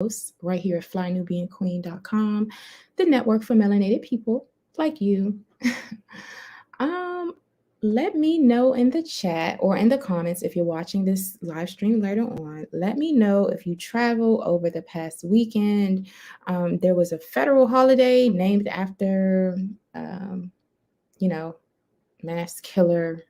host right here at flynubianqueen.com, the network for melanated people like you. um, Let me know in the chat or in the comments if you're watching this live stream later on. Let me know if you travel over the past weekend. There was a federal holiday named after, um, you know, mass killer,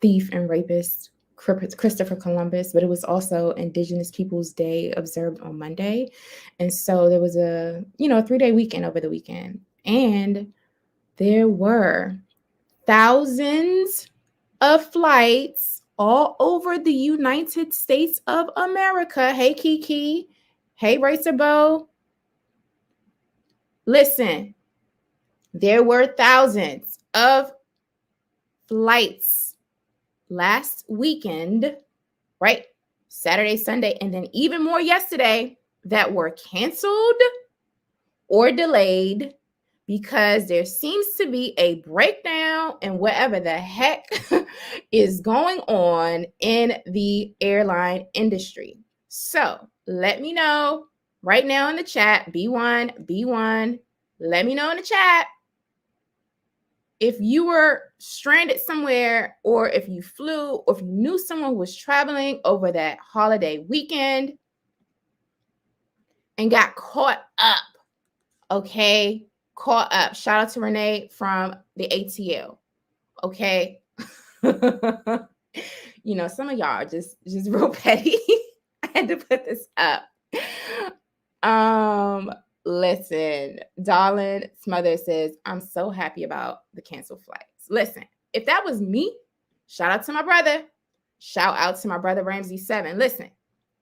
thief, and rapist Christopher Columbus, but it was also Indigenous Peoples Day observed on Monday. And so there was a 3-day weekend over the weekend. And there were thousands of flights all over the United States of America. Hey, Kiki. Hey, Racerbo. Listen, there were thousands of flights last weekend, right? Saturday, Sunday, and then even more yesterday that were canceled or delayed because there seems to be a breakdown in whatever the heck is going on in the airline industry. So let me know right now in the chat, B1, let me know in the chat if you were stranded somewhere, or if you flew, or if you knew someone who was traveling over that holiday weekend and got caught up. Okay, caught up. Shout out to Renee from the ATL. Okay. Some of y'all are just real petty. I had to put this up. Listen, Darlin Smother says, I'm so happy about the canceled flights. Listen, if that was me, shout out to my brother. Shout out to my brother Ramsey 7. Listen,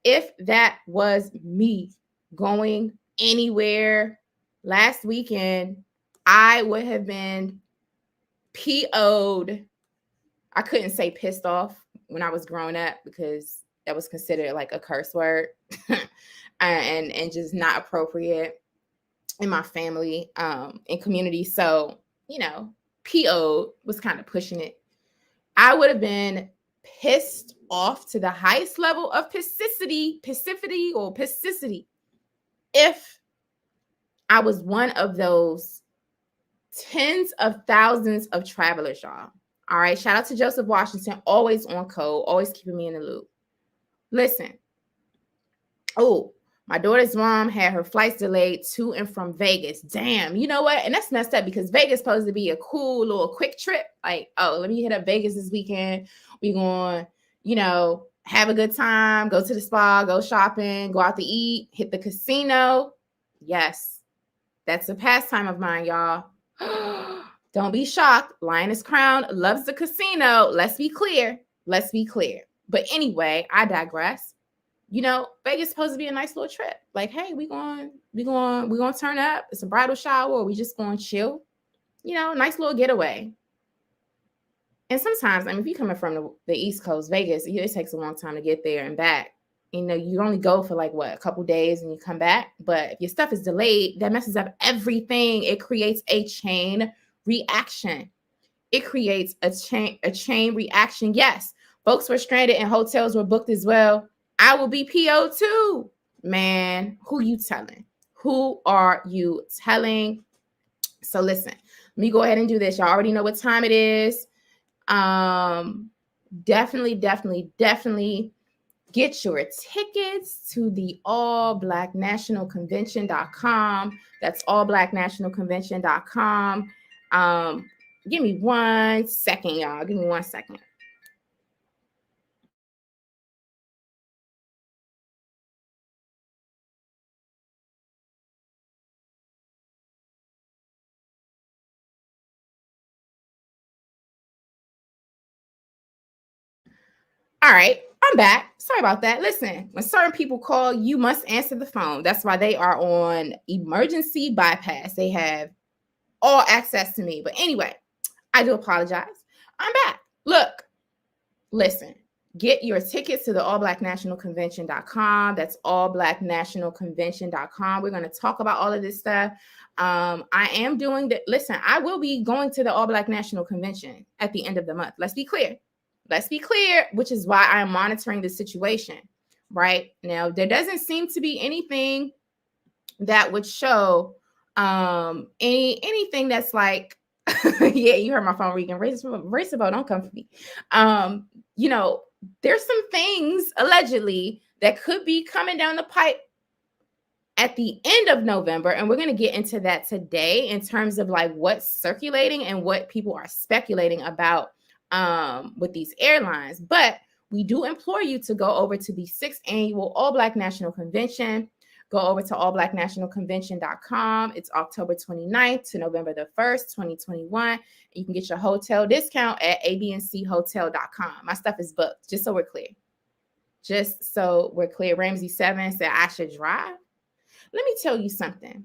if that was me going anywhere last weekend, I would have been PO'd. I couldn't say pissed off when I was growing up because that was considered like a curse word and just not appropriate in my family and community. So, PO was kind of pushing it. I would have been pissed off to the highest level of passivity if I was one of those tens of thousands of travelers, y'all. All right. Shout out to Joseph Washington, always on code, always keeping me in the loop. Listen. Oh, my daughter's mom had her flights delayed to and from Vegas. Damn, you know what? And that's messed up because Vegas is supposed to be a cool little quick trip. Like, oh, let me hit up Vegas this weekend. We going, have a good time, go to the spa, go shopping, go out to eat, hit the casino. Yes, that's a pastime of mine, y'all. Don't be shocked. Lioness Crown loves the casino. Let's be clear. But anyway, I digress. Vegas is supposed to be a nice little trip. Like, hey, we going to turn up. It's a bridal shower, or we just going to chill. Nice little getaway. And sometimes, if you're coming from the East Coast, Vegas, it takes a long time to get there and back. You only go for a couple days and you come back. But if your stuff is delayed, that messes up everything. It creates a chain reaction. It creates a chain reaction. Yes, folks were stranded and hotels were booked as well. I will be PO too. Man, who you telling? Who are you telling? So listen, let me go ahead and do this. Y'all already know what time it is. Definitely get your tickets to the allblacknationalconvention.com. That's allblacknationalconvention.com. Give me 1 second, y'all. Give me 1 second. All right, I'm back. Sorry about that. Listen, when certain people call, you must answer the phone. That's why they are on emergency bypass. They have all access to me. But anyway, I do apologize. I'm back. Look, listen, get your tickets to the allblacknationalconvention.com. That's allblacknationalconvention.com. We're going to talk about all of this stuff. I am doing that. Listen, I will be going to the All Black National Convention at the end of the month. Let's be clear, which is why I'm monitoring the situation. right? Now, there doesn't seem to be anything that would show anything that's like, yeah, you heard my phone ringing. Raceable, don't come for me. You know, there's some things allegedly that could be coming down the pipe at the end of November, and we're going to get into that today in terms of like what's circulating and what people are speculating about with these airlines. But we do implore you to go over to the 6th annual All Black National Convention. Go over to allblacknationalconvention.com. It's October 29th to November the 1st, 2021. You can get your hotel discount at abnchotel.com. My stuff is booked, just so we're clear. Just so we're clear. Ramsey 7 said I should drive. Let me tell you something.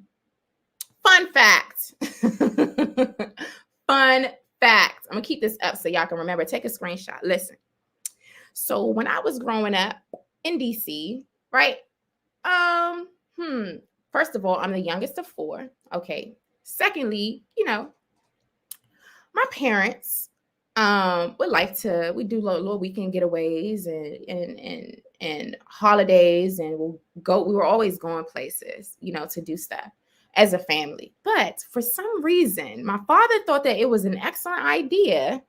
Fun fact. Fun fact. I'm going to keep this up so y'all can remember. Take a screenshot. Listen. So when I was growing up in DC, right? First of all, I'm the youngest of 4. Okay. Secondly, you know, my parents would like to, we do little weekend getaways and holidays, and we were always going places, you know, to do stuff as a family. But for some reason, my father thought that it was an excellent idea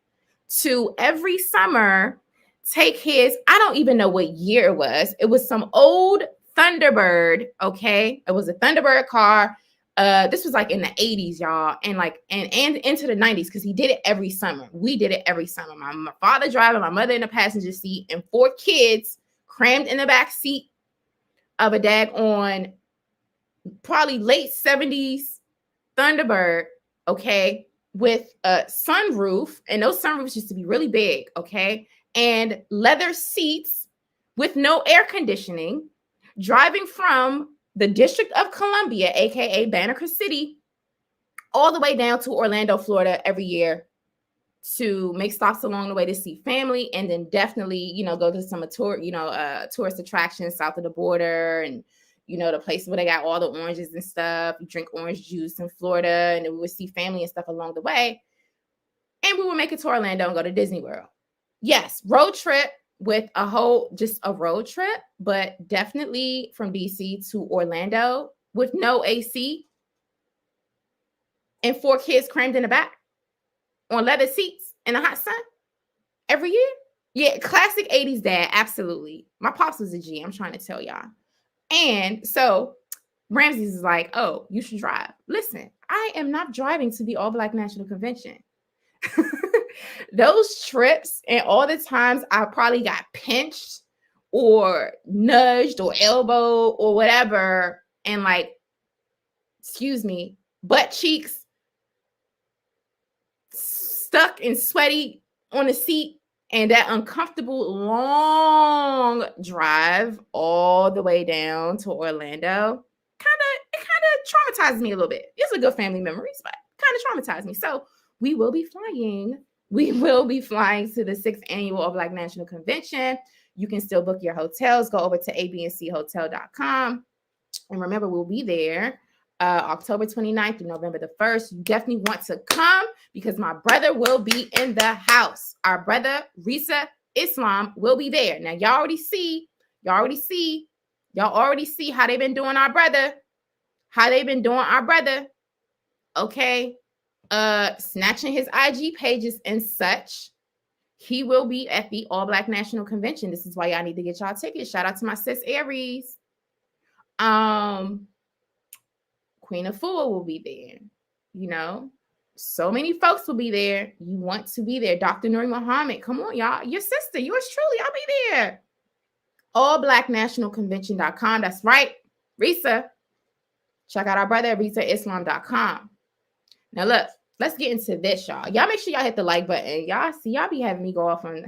to every summer take his, I don't even know what year it was. It was some old Thunderbird. Okay. It was a Thunderbird car. This was like in the 80s, y'all, and into the 90s, because he did it every summer. We did it every summer. My father driving, my mother in the passenger seat, and 4 kids crammed in the back seat of a daggone probably late 70s Thunderbird, okay, with a sunroof, and those sunroofs used to be really big, okay, and leather seats with no air conditioning, driving from the District of Columbia, aka Banneker City, all the way down to Orlando, Florida every year to make stops along the way to see family, and then definitely, you know, go to some tourist attractions south of the border, and you know, the place where they got all the oranges and stuff. You drink orange juice in Florida, and then we would see family and stuff along the way. And we would make it to Orlando and go to Disney World. Yes, road trip with just a road trip, but definitely from DC to Orlando with no AC and 4 kids crammed in the back on leather seats in the hot sun every year. Yeah, classic 80s dad, absolutely. My pops was a G, I'm trying to tell y'all. And so Ramsey's is like, oh, you should drive. Listen, I am not driving to the All Black National Convention. Those trips and all the times I probably got pinched or nudged or elbowed or whatever, and like, excuse me, butt cheeks stuck and sweaty on the seat, and that uncomfortable long drive all the way down to Orlando kind of traumatized me a little bit. It's a good family memories, but kind of traumatized me. So we will be flying to the 6th annual All Black National Convention. You can still book your hotels. Go over to abnchotel.com. And remember, we'll be there October 29th through November the 1st. You definitely want to come because my brother will be in the house. Our brother, Risa Islam, will be there. Now, y'all already see how they've been doing our brother. Okay. Snatching his IG pages and such. He will be at the All Black National Convention. This is why y'all need to get y'all tickets. Shout out to my sis Aries. Queen of Fool will be there. You know, so many folks will be there. You want to be there. Dr. Nuri Muhammad, come on, y'all. Your sister, yours truly, I'll be there. allblacknationalconvention.com. That's right, Risa. Check out our brother at risaislam.com. Now look, let's get into this, y'all. Y'all make sure y'all hit the like button. Y'all be having me go off on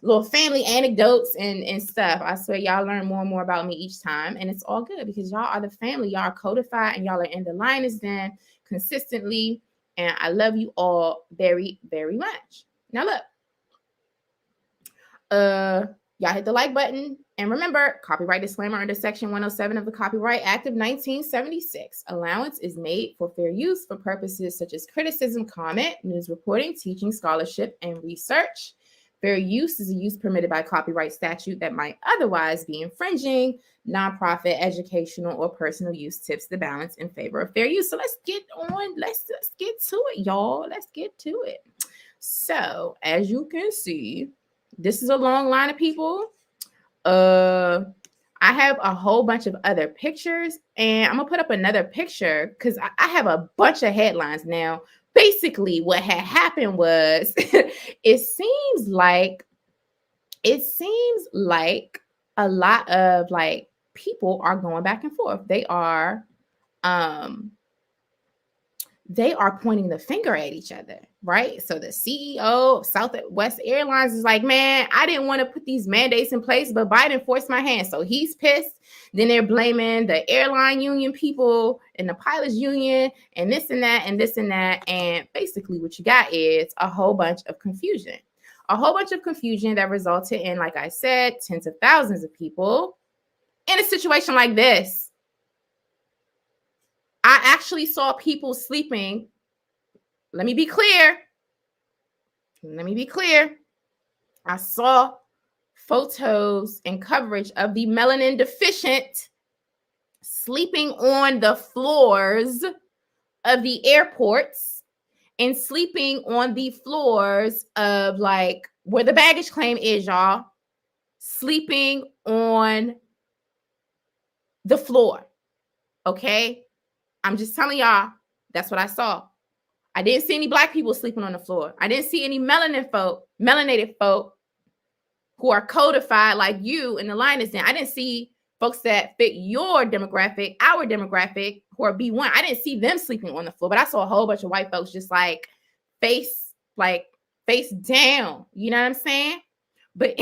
little family anecdotes and stuff. I swear y'all learn more and more about me each time, and it's all good because y'all are the family. Y'all are codified, and y'all are in the Lioness Den consistently, and I love you all very, very much. Now look, y'all hit the like button, and remember, copyright disclaimer under Section 107 of the Copyright Act of 1976. Allowance is made for fair use for purposes such as criticism, comment, news reporting, teaching, scholarship, and research. Fair use is a use permitted by copyright statute that might otherwise be infringing. Nonprofit, educational, or personal use tips the balance in favor of fair use. So let's get get to it, y'all. Let's get to it. So as you can see, this is a long line of people. I have a whole bunch of other pictures, and I'm gonna put up another picture because I have a bunch of headlines now. Basically, what had happened was it seems like a lot of like people are going back and forth. They are pointing the finger at each other, right? So the CEO of Southwest Airlines is like, man, I didn't want to put these mandates in place, but Biden forced my hand. So he's pissed. Then they're blaming the airline union people and the pilots union and this and that and this and that. And basically what you got is a whole bunch of confusion. A whole bunch of confusion that resulted in, like I said, tens of thousands of people in a situation like this. I actually saw people sleeping. Let me be clear. I saw photos and coverage of the melanin deficient sleeping on the floors of the airports and sleeping on the floors of like where the baggage claim is, y'all. Sleeping on the floor. Okay? I'm just telling y'all, that's what I saw. I didn't see any black people sleeping on the floor. I didn't see any melanated folk who are codified like you in the line den. I didn't see folks that fit your demographic, our demographic, who are B1. I didn't see them sleeping on the floor, but I saw a whole bunch of white folks just like face down. You know what I'm saying? But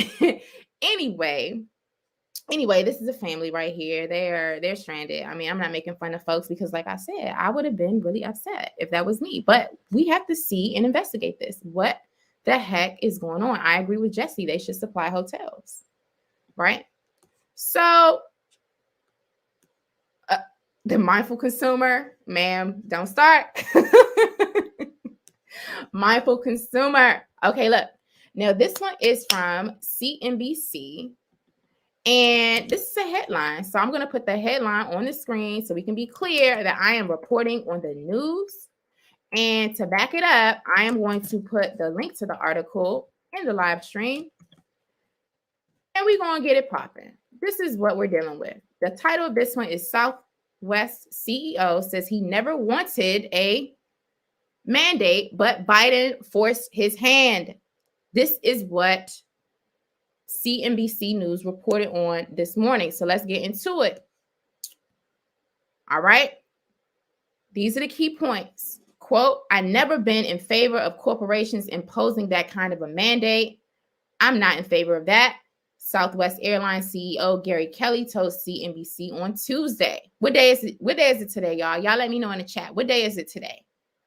Anyway, this is a family right here. They're stranded. I mean, I'm not making fun of folks because, like I said, I would have been really upset if that was me. But we have to see and investigate this. What the heck is going on? I agree with Jesse. They should supply hotels, right? So the mindful consumer, ma'am, don't start. Mindful consumer. Okay, look. Now, this one is from CNBC. And this is a headline. So I'm going to put the headline on the screen so we can be clear that I am reporting on the news. And to back it up, I am going to put the link to the article in the live stream. And we're going to get it popping. This is what we're dealing with. The title of this one is Southwest CEO says he never wanted a mandate, but Biden forced his hand. This is what CNBC News reported on this morning. So let's get into it. All right. These are the key points. Quote, I've never been in favor of corporations imposing that kind of a mandate. I'm not in favor of that. Southwest Airlines CEO Gary Kelly told CNBC on Tuesday. What day is it today, y'all? Y'all let me know in the chat. What day is it today?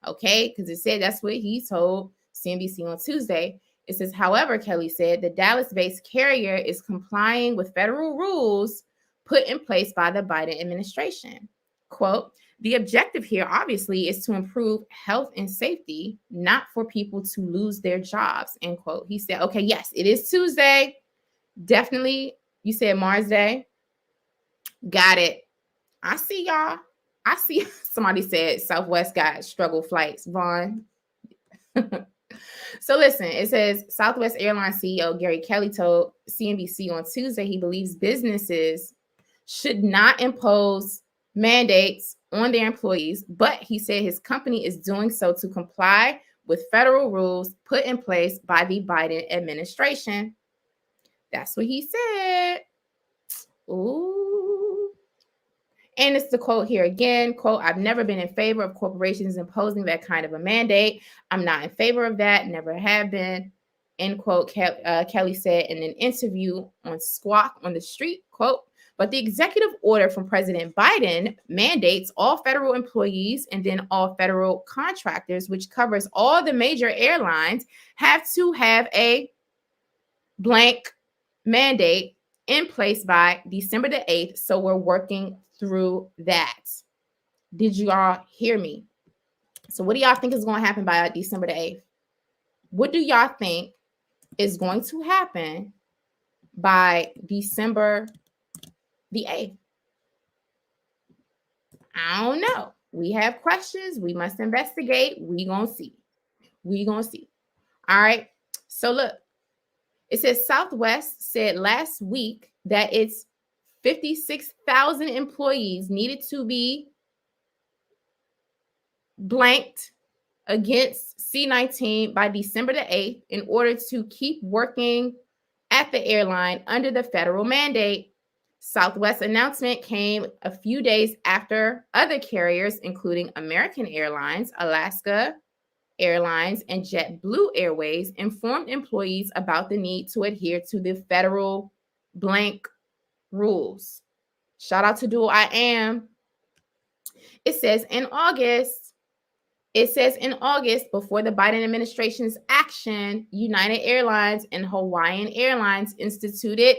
Okay, because it said that's what he told CNBC on Tuesday. It says, however, Kelly said, the Dallas-based carrier is complying with federal rules put in place by the Biden administration. Quote, the objective here, obviously, is to improve health and safety, not for people to lose their jobs, end quote. He said, okay, yes, it is Tuesday. Definitely. You said Mars Day. Got it. I see y'all. I see somebody said Southwest got struggle flights. Vaughn. So listen, it says Southwest Airlines CEO Gary Kelly told CNBC on Tuesday he believes businesses should not impose mandates on their employees, but he said his company is doing so to comply with federal rules put in place by the Biden administration. That's what he said. Ooh. And it's the quote here again, quote, I've never been in favor of corporations imposing that kind of a mandate. I'm not in favor of that, never have been, end quote, Kelly said in an interview on Squawk on the Street, quote, but the executive order from President Biden mandates all federal employees and then all federal contractors, which covers all the major airlines, have to have a blank mandate in place by December the 8th. So we're working through that. Did you all hear me? So what do y'all think is going to happen by December the 8th? What do y'all think is going to happen by December the 8th. I don't know. We have questions. We must investigate. We gonna see. All right. So look, it says Southwest said last week that its 56,000 employees needed to be blanked against C-19 by December the 8th in order to keep working at the airline under the federal mandate. Southwest's announcement came a few days after other carriers, including American Airlines, Alaska Airlines, and JetBlue Airways, informed employees about the need to adhere to the federal blank rules. Shout out to Dual I Am. It says in August, before the Biden administration's action, United Airlines and Hawaiian Airlines instituted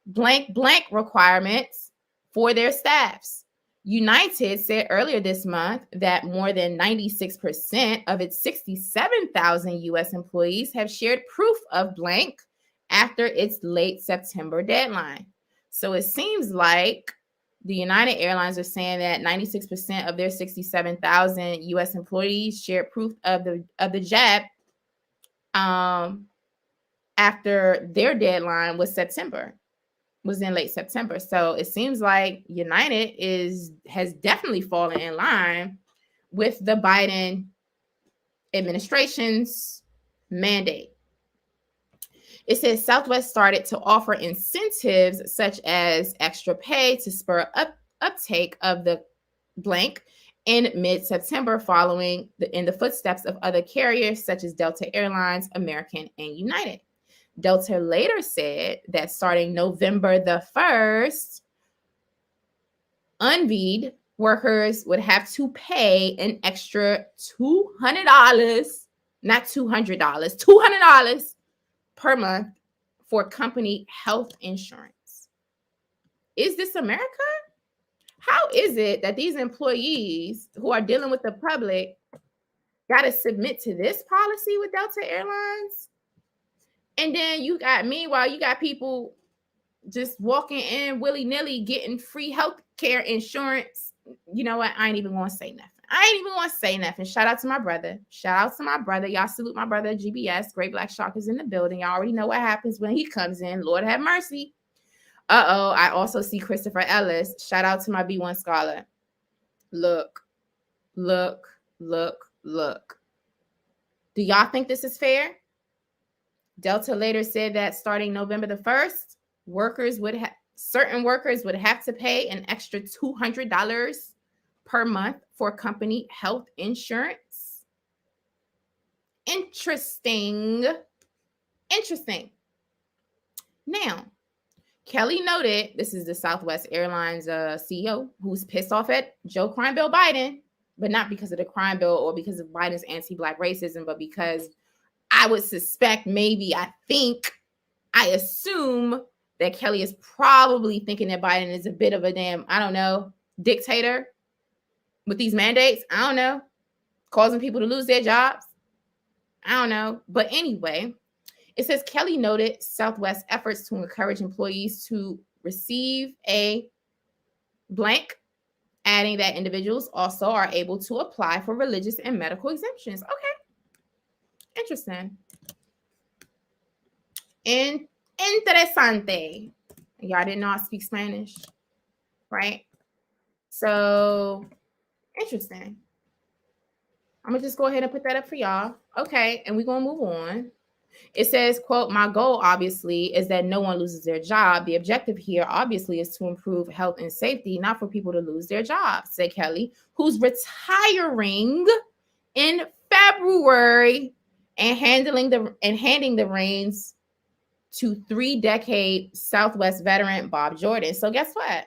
blank requirements for their staffs. United said earlier this month that more than 96% of its 67,000 U.S. employees have shared proof of blank after its late September deadline. So it seems like the United Airlines are saying that 96% of their 67,000 U.S. employees shared proof of the jab after their deadline was in late September. So it seems like United has definitely fallen in line with the Biden administration's mandate. It says Southwest started to offer incentives such as extra pay to spur uptake of the blank in mid-September, following in the footsteps of other carriers such as Delta Airlines, American, and United. Delta later said that starting November the 1st, unvied workers would have to pay an extra $200, not $200, $200 per month for company health insurance. Is this America? How is it that these employees who are dealing with the public got to submit to this policy with Delta Airlines? And then meanwhile, you got people just walking in willy-nilly getting free health care insurance. You know what? I ain't even going to say nothing. Shout out to my brother. Y'all salute my brother, GBS. Great Black Shark is in the building. Y'all already know what happens when he comes in. Lord have mercy. I also see Christopher Ellis. Shout out to my B1 scholar. Look. Do y'all think this is fair? Delta later said that starting November the 1st, certain workers would have to pay an extra $200 per month for company health insurance. Interesting. Now, Kelly noted, this is the Southwest Airlines CEO, who's pissed off at Joe Crime Bill Biden, but not because of the crime bill or because of Biden's anti-Black racism, but because I would suspect, I assume that Kelly is probably thinking that Biden is a bit of a dictator with these mandates. I don't know. Causing people to lose their jobs. I don't know. But anyway, it says Kelly noted Southwest's efforts to encourage employees to receive a blank, adding that individuals also are able to apply for religious and medical exemptions. Okay. Interesting. Interesante. Y'all didn't know I speak Spanish, right? So, interesting. I'm going to just go ahead and put that up for y'all. Okay, and we're going to move on. It says, quote, my goal, obviously, is that no one loses their job. The objective here, obviously, is to improve health and safety, not for people to lose their jobs, said Kelly, who's retiring in February and handing the reins to 3-decade Southwest veteran Bob Jordan. So guess what?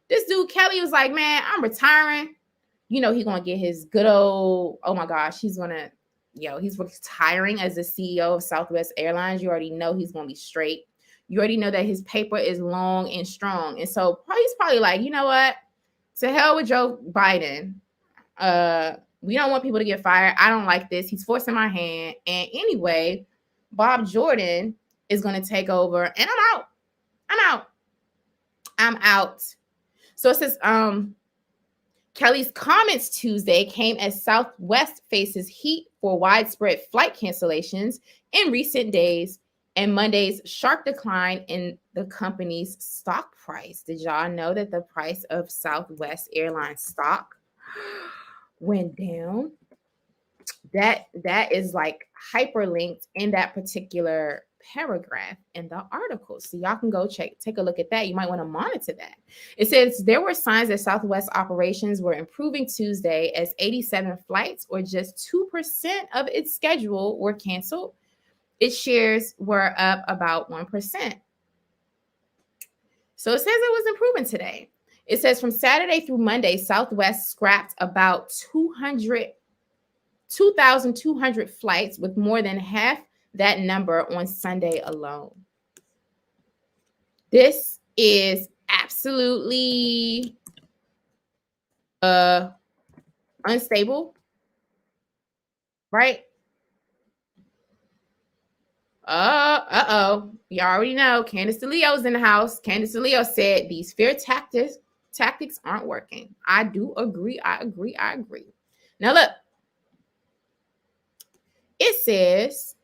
This dude, Kelly, was like, man, I'm retiring. You know, he's going to get his good old, oh my gosh, he's retiring as the CEO of Southwest Airlines. You already know he's going to be straight. You already know that his paper is long and strong. And so he's probably like, you know what? To hell with Joe Biden. We don't want people to get fired. I don't like this. He's forcing my hand. And anyway, Bob Jordan is going to take over, and I'm out. So it says, Kelly's comments Tuesday came as Southwest faces heat for widespread flight cancellations in recent days and Monday's sharp decline in the company's stock price. Did y'all know that the price of Southwest Airlines stock went down? That is like hyperlinked in that particular paragraph in the article. So y'all can go take a look at that. You might want to monitor that. It says there were signs that Southwest operations were improving Tuesday as 87 flights, or just 2% of its schedule, were canceled. Its shares were up about 1%. So it says it was improving today. It says from Saturday through Monday, Southwest scrapped about 2,200 flights, with more than half that number on Sunday alone. This is absolutely unstable, right? You already know Candace DeLeo's in the house. Candace DeLeo said these fear tactics aren't working. I do agree. I agree. Now look, it says,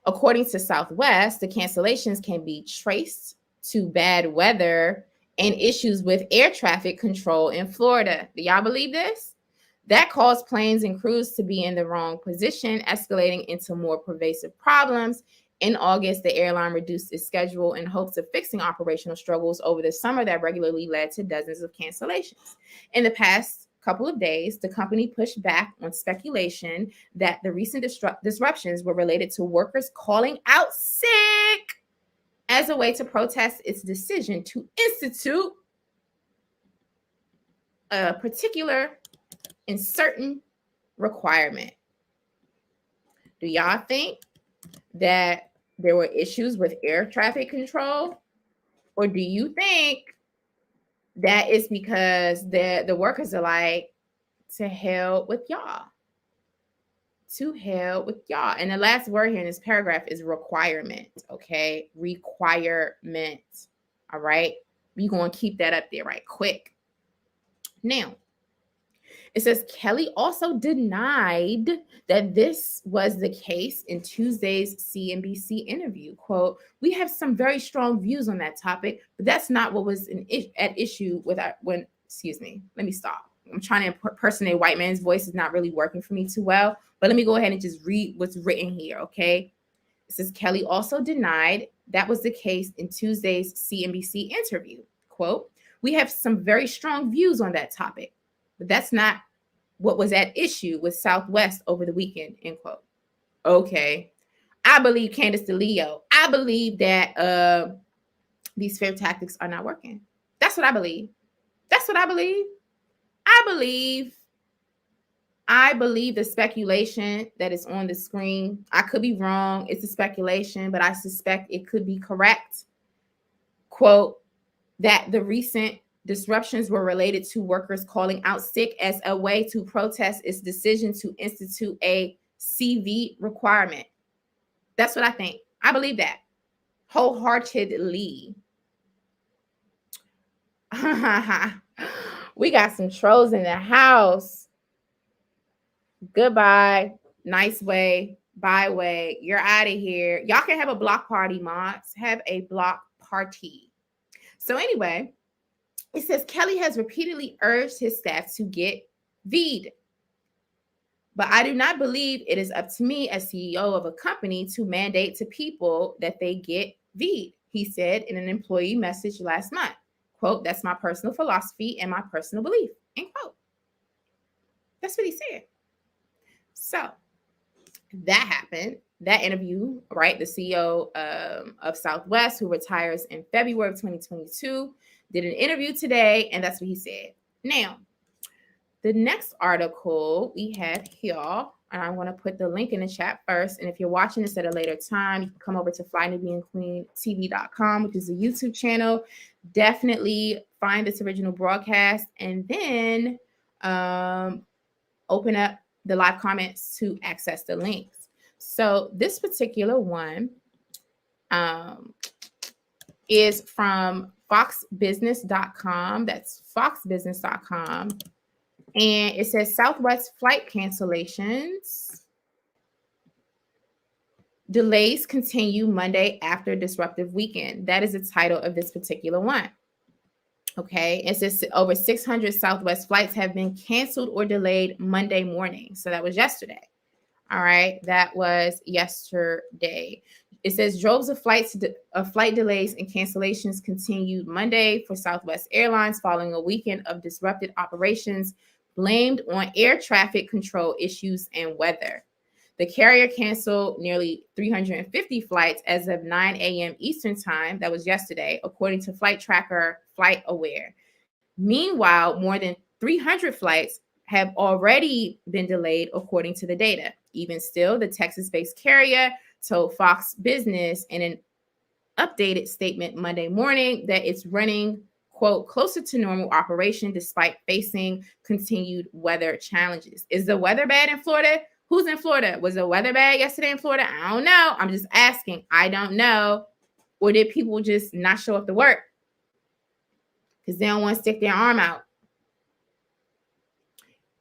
according to Southwest, the cancellations can be traced to bad weather and issues with air traffic control in Florida. Do y'all believe this? That caused planes and crews to be in the wrong position, escalating into more pervasive problems. In August, the airline reduced its schedule in hopes of fixing operational struggles over the summer that regularly led to dozens of cancellations. In the past couple of days, the company pushed back on speculation that the recent disruptions were related to workers calling out sick as a way to protest its decision to institute a particular and certain requirement. Do y'all think that there were issues with air traffic control? Or do you think that it's because the workers are like, to hell with y'all? To hell with y'all. And the last word here in this paragraph is requirement, okay? Requirement, all right? We're going to keep that up there right quick. Now, it says Kelly also denied that this was the case in Tuesday's CNBC interview. Quote, "We have some very strong views on that topic, but that's not what was at issue with our, when, excuse me, let me stop. I'm trying to impersonate a white man's voice. Is not really working for me too well, but let me go ahead and just read what's written here, okay? It says Kelly also denied that was the case in Tuesday's CNBC interview. Quote, "We have some very strong views on that topic, but that's not what was at issue with Southwest over the weekend," end quote. Okay. I believe Candace DeLeo. I believe that these fear tactics are not working. That's what I believe. That's what I believe. I believe the speculation that is on the screen. I could be wrong. It's a speculation, but I suspect it could be correct. Quote, that the recent disruptions were related to workers calling out sick as a way to protest its decision to institute a CV requirement. That's what I think. I believe that wholeheartedly. We got some trolls in the house. Goodbye. Nice way. Bye way. You're out of here. Y'all can have a block party, mods. Have a block party. So anyway, it says Kelly has repeatedly urged his staff to get V'd. But I do not believe it is up to me as CEO of a company to mandate to people that they get V'd, he said in an employee message last month. Quote, "That's my personal philosophy and my personal belief," end quote. That's what he said. So that happened. That interview, right? The CEO of Southwest, who retires in February of 2022, did an interview today, and that's what he said. Now, the next article we have here, and I want to put the link in the chat first. And if you're watching this at a later time, you can come over to FlyNubianQueenTV.com, which is a YouTube channel. Definitely find this original broadcast and then open up the live comments to access the links. So this particular one is from foxbusiness.com. That's foxbusiness.com. And it says Southwest flight cancellations. Delays continue Monday after disruptive weekend. That is the title of this particular one. Okay. It says over 600 Southwest flights have been canceled or delayed Monday morning. So that was yesterday. All right. That was yesterday. It says droves of flight delays and cancellations continued Monday for Southwest Airlines following a weekend of disrupted operations blamed on air traffic control issues and weather. The carrier canceled nearly 350 flights as of 9 a.m. Eastern Time. That was yesterday, according to flight tracker FlightAware. Meanwhile, more than 300 flights have already been delayed, according to the data. Even still, the Texas-based carrier told Fox Business in an updated statement Monday morning that it's running, quote, closer to normal operation despite facing continued weather challenges. Is the weather bad in Florida? Who's in Florida? Was the weather bad yesterday in Florida? I don't know. I'm just asking. I don't know. Or did people just not show up to work because they don't want to stick their arm out?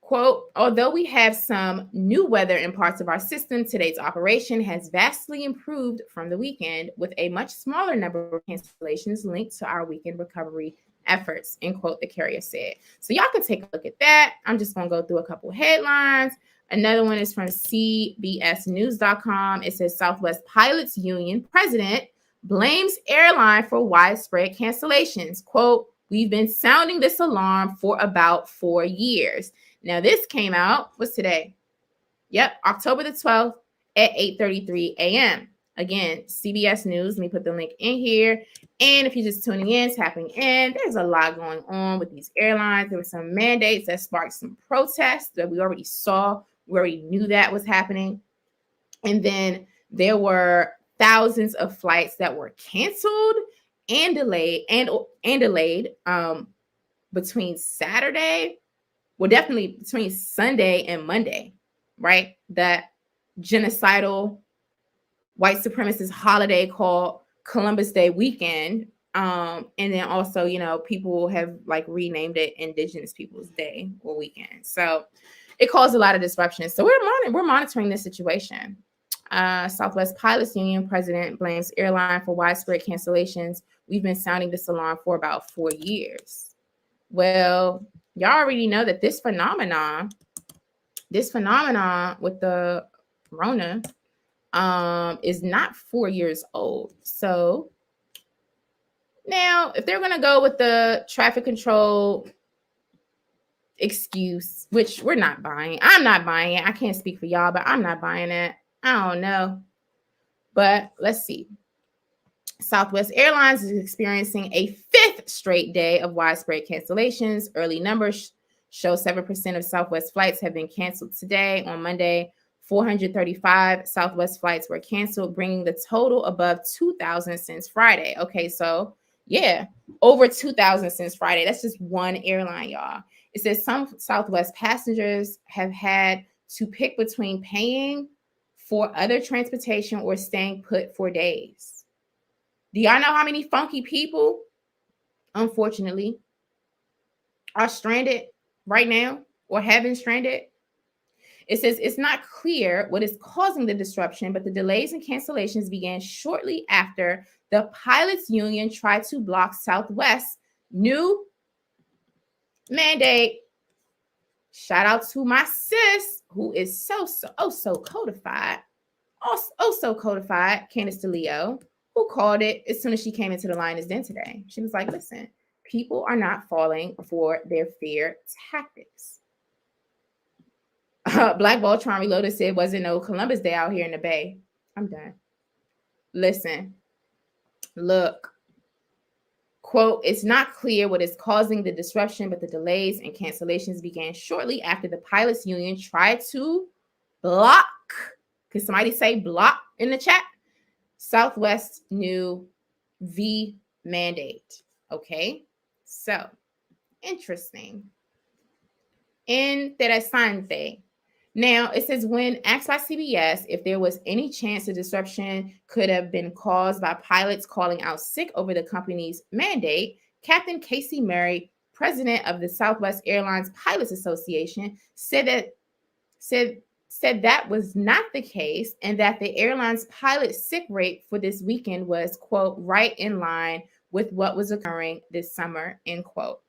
Quote, although we have some new weather in parts of our system, today's operation has vastly improved from the weekend with a much smaller number of cancellations linked to our weekend recovery efforts, end quote, the carrier said. So y'all can take a look at that. I'm just going to go through a couple headlines. Another one is from CBSnews.com. It says Southwest Pilots Union president blames airline for widespread cancellations. Quote, we've been sounding this alarm for about 4 years. Now, this came out, what's today? Yep, October the 12th at 8:33 a.m. Again, CBS News. Let me put the link in here. And if you're just tuning in, tapping in, there's a lot going on with these airlines. There were some mandates that sparked some protests that we already saw. We already knew that was happening. And then there were thousands of flights that were canceled and delayed between Saturday. Well, definitely between Sunday and Monday, right? That genocidal white supremacist holiday called Columbus Day weekend. And then also, you know, people have like renamed it Indigenous Peoples Day or weekend. So it caused a lot of disruption. So we're monitoring this situation. Southwest Pilots Union president blames airline for widespread cancellations. We've been sounding this alarm for about 4 years. Well, y'all already know that this phenomenon with the Rona is not 4 years old. So now if they're going to go with the traffic control excuse, which we're not buying, I'm not buying it. I can't speak for y'all, but I'm not buying it. I don't know. But let's see. Southwest Airlines is experiencing a 5th straight day of widespread cancellations. Early numbers show 7% of Southwest flights have been canceled today. On Monday, 435 Southwest flights were canceled, bringing the total above 2,000 since Friday. Okay, so yeah, over 2,000 since Friday. That's just one airline, y'all. It says some Southwest passengers have had to pick between paying for other transportation or staying put for days. Do y'all know how many funky people, unfortunately, are stranded right now or have been stranded? It says it's not clear what is causing the disruption, but the delays and cancellations began shortly after the pilots union tried to block Southwest's new mandate. Shout out to my sis, who is so codified. So codified, Candace DeLeo, who called it as soon as she came into the Lioness Den today. She was like, listen, people are not falling for their fear tactics. Black Voltron Reloaded said, wasn't no Columbus Day out here in the Bay. I'm done. Listen, look, quote, it's not clear what is causing the disruption, but the delays and cancellations began shortly after the pilots union tried to block. Could somebody say block in the chat? Southwest new V mandate. Okay, so interesting. Interesante. Now, it says when asked by CBS if there was any chance the disruption could have been caused by pilots calling out sick over the company's mandate, Captain Casey Murray, president of the Southwest Airlines Pilots Association, said that was not the case and that the airline's pilot sick rate for this weekend was, quote, right in line with what was occurring this summer, end quote.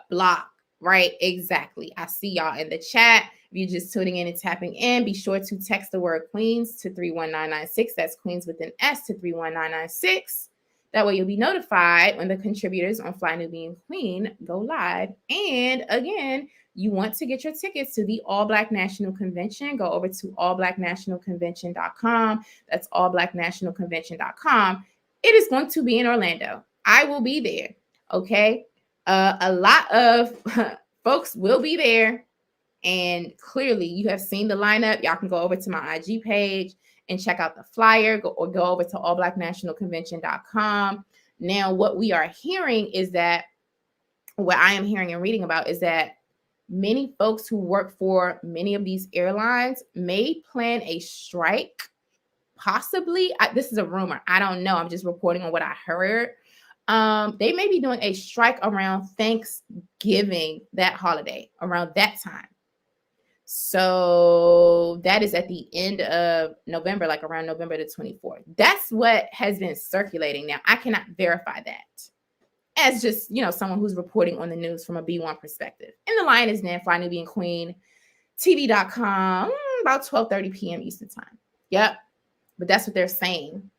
Block. Right, exactly. I see y'all in the chat. If you're just tuning in and tapping in, be sure to text the word Queens to 31996. That's Queens with an S to 31996. That way you'll be notified when the contributors on Fly Nubian Queen go live. And again, you want to get your tickets to the All Black National Convention, go over to allblacknationalconvention.com. That's allblacknationalconvention.com. It is going to be in Orlando. I will be there. Okay. A lot of folks will be there, and clearly you have seen the lineup. Y'all can go over to my IG page and check out the flyer, or go over to allblacknationalconvention.com. Now, what we are hearing is that, what I am hearing and reading about is that many folks who work for many of these airlines may plan a strike, possibly. This is a rumor. I don't know. I'm just reporting on what I heard. They may be doing a strike around Thanksgiving, that holiday, around that time. So that is at the end of November, like around November the 24th. That's what has been circulating. Now, I cannot verify that as just, someone who's reporting on the news from a B1 perspective. And the line is now Fly Nubian Queen, TV.com, about 12:30 p.m. Eastern time. Yep. But that's what they're saying.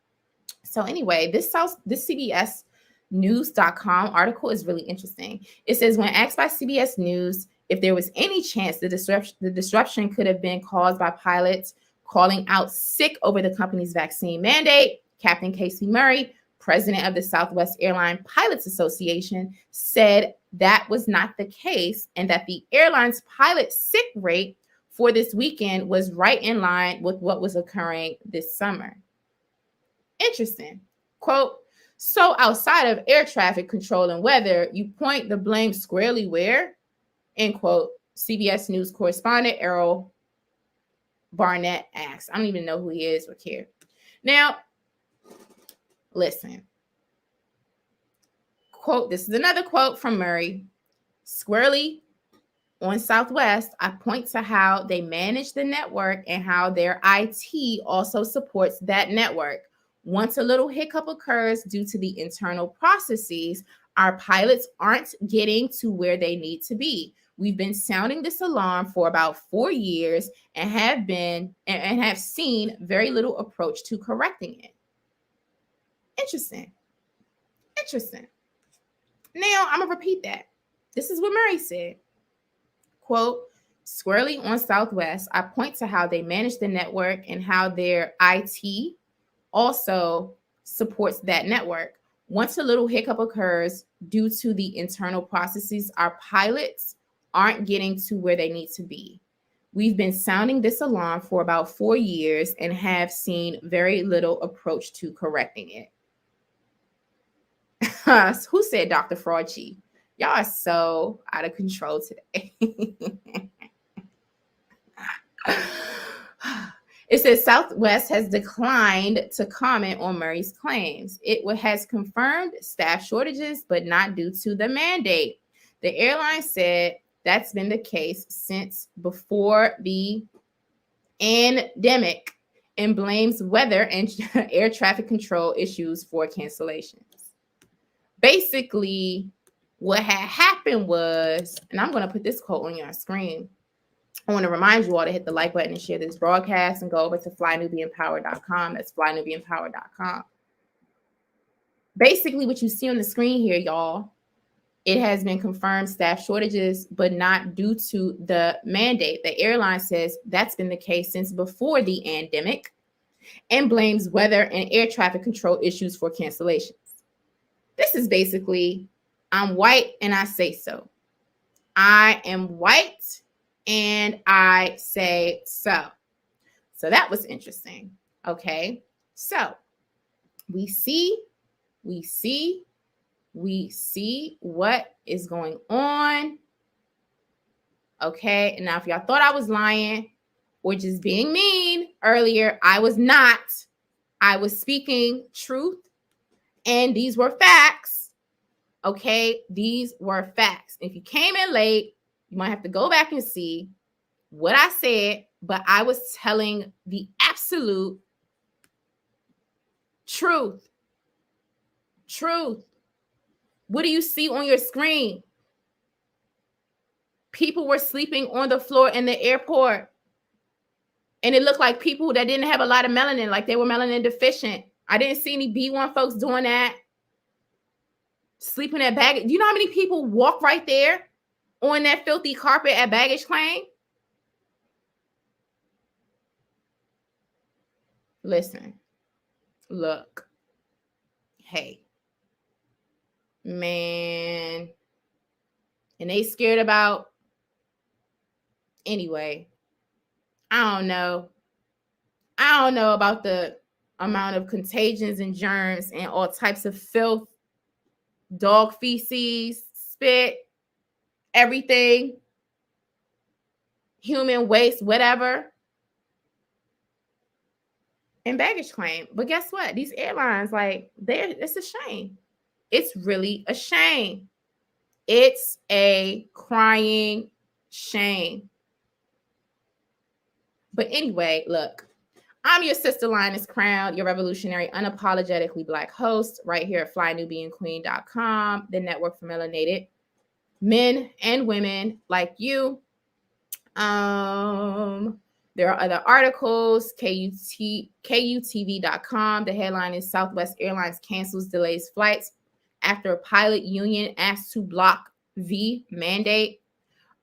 So anyway, this CBS News.com article is really interesting. It says when asked by CBS News if there was any chance the disruption could have been caused by pilots calling out sick over the company's vaccine mandate, Captain Casey Murray, president of the Southwest Airline Pilots Association, said that was not the case and that the airline's pilot sick rate for this weekend was right in line with what was occurring this summer. Interesting. Quote, so outside of air traffic control and weather, you point the blame squarely where? End quote. CBS News correspondent Errol Barnett asks. I don't even know who he is or care. Now, listen. Quote, this is another quote from Murray. Squarely on Southwest, I point to how they manage the network and how their IT also supports that network. Once a little hiccup occurs due to the internal processes, our pilots aren't getting to where they need to be. We've been sounding this alarm for about 4 years and have seen very little approach to correcting it. Interesting. Now, I'm going to repeat that. This is what Murray said. Quote, squarely on Southwest, I point to how they manage the network and how their IT also supports that network. Once a little hiccup occurs due to the internal processes, our pilots aren't getting to where they need to be. We've been sounding this alarm for about 4 years and have seen very little approach to correcting it. Who said Dr. Fraud Chief? Y'all are so out of control today. It says Southwest has declined to comment on Murray's claims. It has confirmed staff shortages, but not due to the mandate. The airline said that's been the case since before the pandemic and blames weather and air traffic control issues for cancellations. Basically, what had happened was, and I'm going to put this quote on your screen. I want to remind you all to hit the like button and share this broadcast and go over to flynubianpower.com. That's flynubianpower.com. Basically, what you see on the screen here, y'all, it has been confirmed staff shortages, but not due to the mandate. The airline says that's been the case since before the pandemic and blames weather and air traffic control issues for cancellations. This is basically, I'm white and I say so. I am white and I say so. So that was interesting. Okay. So we see what is going on. Okay. And now, if y'all thought I was lying or just being mean earlier, I was not. I was speaking truth, and these were facts. Okay. These were facts. If you came in late, you might have to go back and see what I said, but I was telling the absolute truth. Truth. What do you see on your screen? People were sleeping on the floor in the airport. And it looked like people that didn't have a lot of melanin, like they were melanin deficient. I didn't see any B1 folks doing that. Sleeping at baggage. Do you know how many people walk right there on that filthy carpet at baggage claim? Listen, look, hey, man, and they scared about, anyway, I don't know about the amount of contagions and germs and all types of filth, dog feces, spit, everything, human waste, whatever, and baggage claim. But guess what? These airlines, like, it's a shame. It's really a shame. It's a crying shame. But anyway, look, I'm your sister Lioness Crown, your revolutionary, unapologetically Black host right here at flynubianqueen.com, the network for melanated men and women like you. There are other articles, KUTV.com. The headline is Southwest Airlines cancels delays flights after a pilot union asked to block V mandate.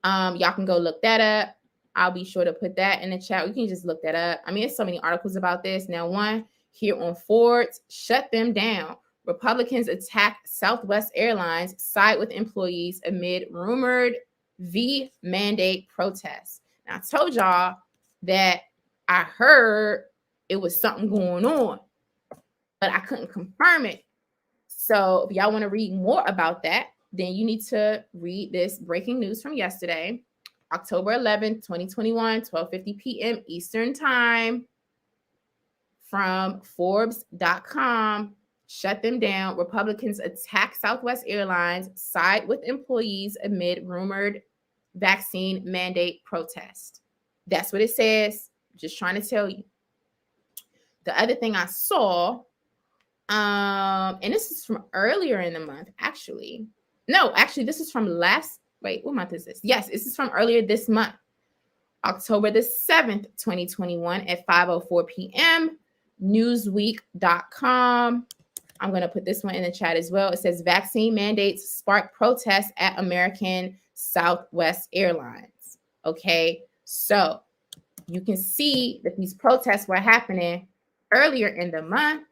Y'all can go look that up. I'll be sure to put that in the chat. You can just look that up. I mean, there's so many articles about this. Now, one here on Ford's, shut them down. Republicans attack Southwest Airlines, side with employees amid rumored V mandate protests. Now, I told y'all that I heard it was something going on, but I couldn't confirm it. So if y'all want to read more about that, then you need to read this breaking news from yesterday, October 11th, 2021, 12:50 p.m. Eastern Time, from Forbes.com. Shut them down. Republicans attack Southwest Airlines, side with employees amid rumored vaccine mandate protest. That's what it says. Just trying to tell you. The other thing I saw, and this is from earlier in the month, actually. No, actually, this is from what month is this? Yes, this is from earlier this month, October the 7th, 2021 at 5:04 p.m. Newsweek.com. I'm going to put this one in the chat as well. It says vaccine mandates spark protests at American Southwest Airlines. Okay, so you can see that these protests were happening earlier in the month,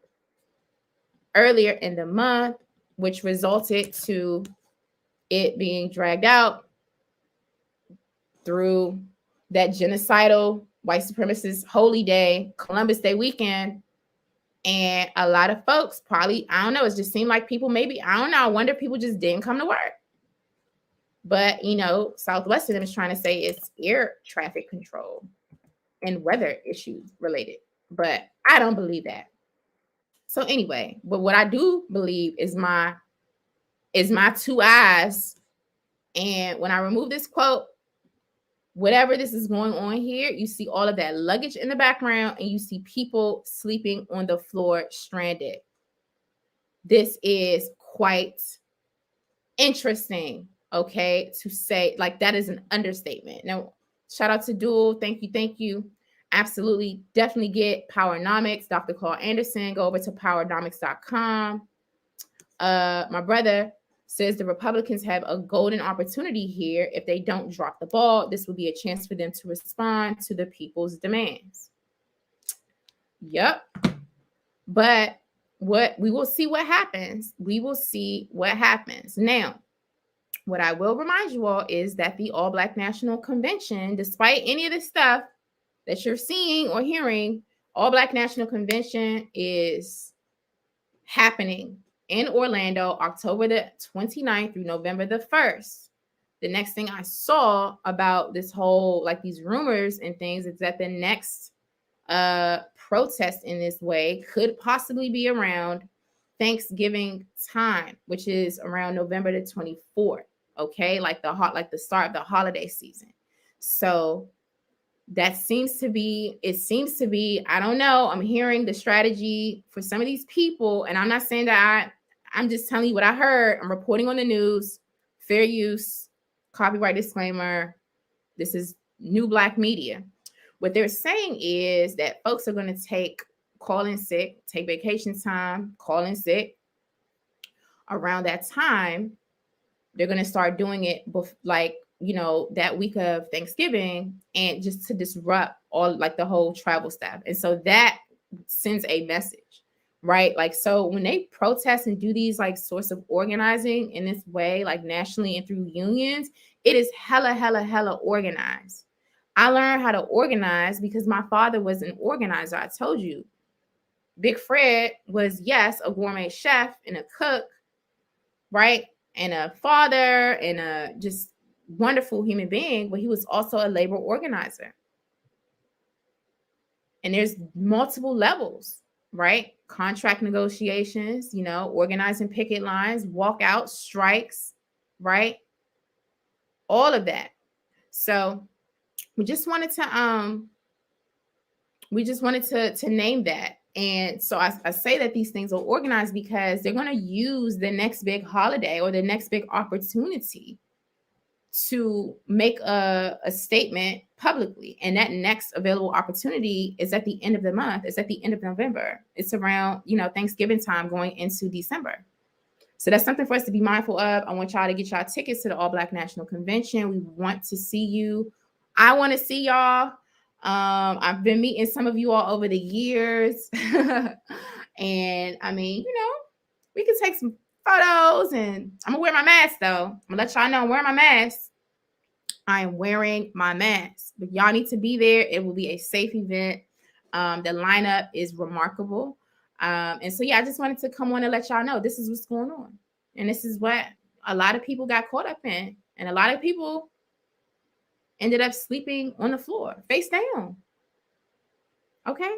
which resulted to it being dragged out through that genocidal white supremacist holy day, Columbus Day weekend. And a lot of folks probably, I don't know, it just seemed like people maybe, I don't know, I wonder if people just didn't come to work. But, Southwest of them is trying to say it's air traffic control and weather issues related. But I don't believe that. So anyway, but what I do believe is my two eyes. And when I remove this quote, whatever this is going on here, you see all of that luggage in the background and you see people sleeping on the floor stranded. This is quite interesting, okay, to say, like, that is an understatement. Now, shout out to Dual. Thank you. Absolutely. Definitely get Powernomics, Dr. Carl Anderson. Go over to powernomics.com. My brother says the Republicans have a golden opportunity here. If they don't drop the ball, this will be a chance for them to respond to the people's demands. Yep. But we will see what happens. Now, what I will remind you all is that the All Black National Convention, despite any of the stuff that you're seeing or hearing, All Black National Convention is happening in Orlando, October the 29th through November the 1st. the next thing I saw about this whole, like these rumors and things, is that the next protest in this way could possibly be around Thanksgiving time, which is around November the 24th. Okay, like the start of the holiday season. So it seems to be, I don't know. I'm hearing the strategy for some of these people, and I'm not saying that I'm just telling you what I heard. I'm reporting on the news, fair use, copyright disclaimer. This is new Black media. What they're saying is that folks are going to call in sick, take vacation time, call in sick. Around that time, they're going to start doing it that week of Thanksgiving, and just to disrupt all like the whole travel stuff. And so that sends a message, right? Like, so when they protest and do these like sorts of organizing in this way, like nationally and through unions, it is hella organized. I learned how to organize because my father was an organizer. I told you, Big Fred was, yes, a gourmet chef and a cook, right? And a father and a just wonderful human being, but he was also a labor organizer. And there's multiple levels, right? Contract negotiations, organizing picket lines, walkout, strikes, right? All of that. So we just wanted to name that. And so I say that these things are organized because they're going to use the next big holiday or the next big opportunity to make a statement publicly. And that next available opportunity is at the end of the month. It's at the end of November. It's around, Thanksgiving time going into December. So that's something for us to be mindful of. I want y'all to get y'all tickets to the All Black National Convention. We want to see you. I want to see y'all. I've been meeting some of you all over the years. And I mean, we can take some photos, and I'm gonna wear my mask though. I'm gonna let y'all know I'm wearing my mask. I am wearing my mask, but y'all need to be there. It will be a safe event. The lineup is remarkable. And so, I just wanted to come on and let y'all know this is what's going on. And this is what a lot of people got caught up in. And a lot of people ended up sleeping on the floor, face down. Okay?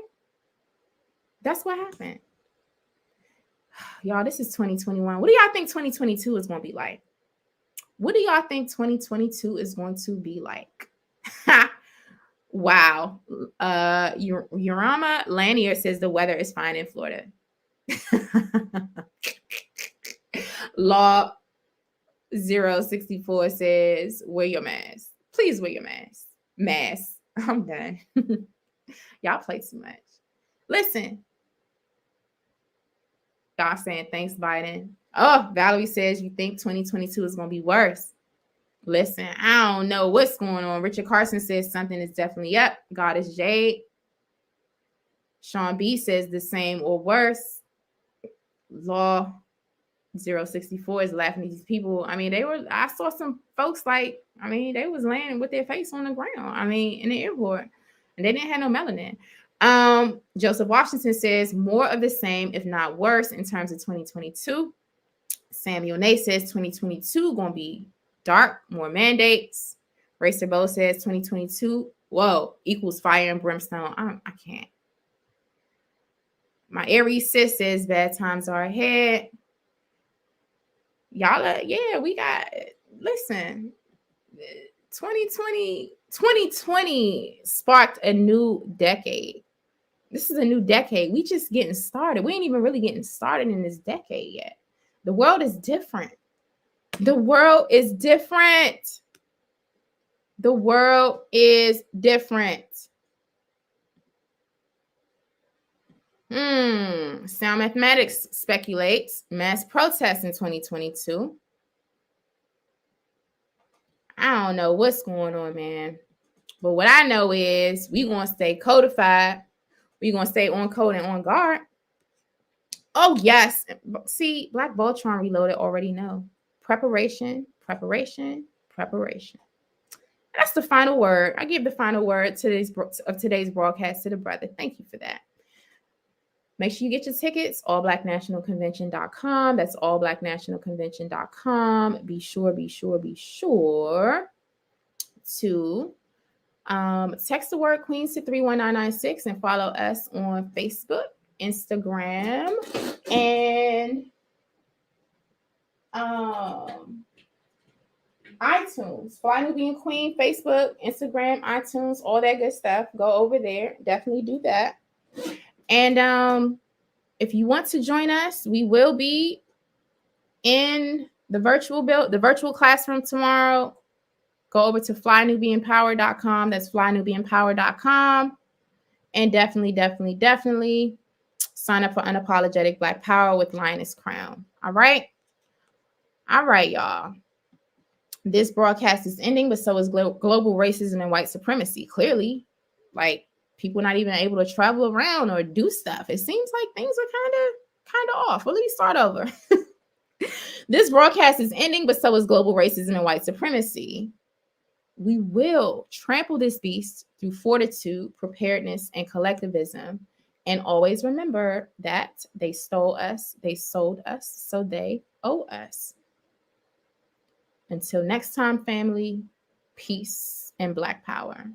That's what happened. Y'all, this is 2021. What do y'all think 2022 is going to be like? What do y'all think 2022 is going to be like? Wow. Urama Lanier says the weather is fine in Florida. Law 064 says wear your mask. Please wear your mask. Mask. I'm done. Y'all play too much. Listen. Y'all saying thanks, Biden. Oh, Valerie says you think 2022 is going to be worse. Listen, I don't know what's going on. Richard Carson says something is definitely up. Goddess Jade. Sean B says the same or worse. Law 064 is laughing at these people. I mean, I saw some folks they was laying with their face on the ground. In the airport. And they didn't have no melanin. Joseph Washington says more of the same, if not worse, in terms of 2022. Samuel Nay says 2022 going to be dark, more mandates. Racer Bo says 2022, equals fire and brimstone. I can't. My Aries sis says bad times are ahead. Y'all, we got, listen, 2020 sparked a new decade. This is a new decade. We just getting started. We ain't even really getting started in this decade yet. The world is different. The world is different. The world is different. Sound Mathematics speculates mass protests in 2022. I don't know what's going on, man. But what I know is we going to stay codified. We going to stay on code and on guard. Oh, yes. See, Black Voltron Reloaded already know. Preparation. That's the final word. I give the final word of today's broadcast to the brother. Thank you for that. Make sure you get your tickets, allblacknationalconvention.com. That's allblacknationalconvention.com. Be sure to text the word Queens to 31996 and follow us on Facebook, Instagram, and iTunes. Fly Nubian Queen, Facebook, Instagram, iTunes, all that good stuff. Go over there. Definitely do that. And if you want to join us, we will be in the virtual classroom tomorrow. Go over to flynubianpower.com. That's flynubianpower.com. And definitely sign up for Unapologetic Black Power with Lioness Crown. All right, y'all. This broadcast is ending, but so is global racism and white supremacy. Clearly, like, people not even able to travel around or do stuff. It seems like things are kind of off. Well, let me start over. This broadcast is ending, but so is global racism and white supremacy. We will trample this beast through fortitude, preparedness, and collectivism. And always remember that they stole us, they sold us, so they owe us. Until next time, family, peace and Black power.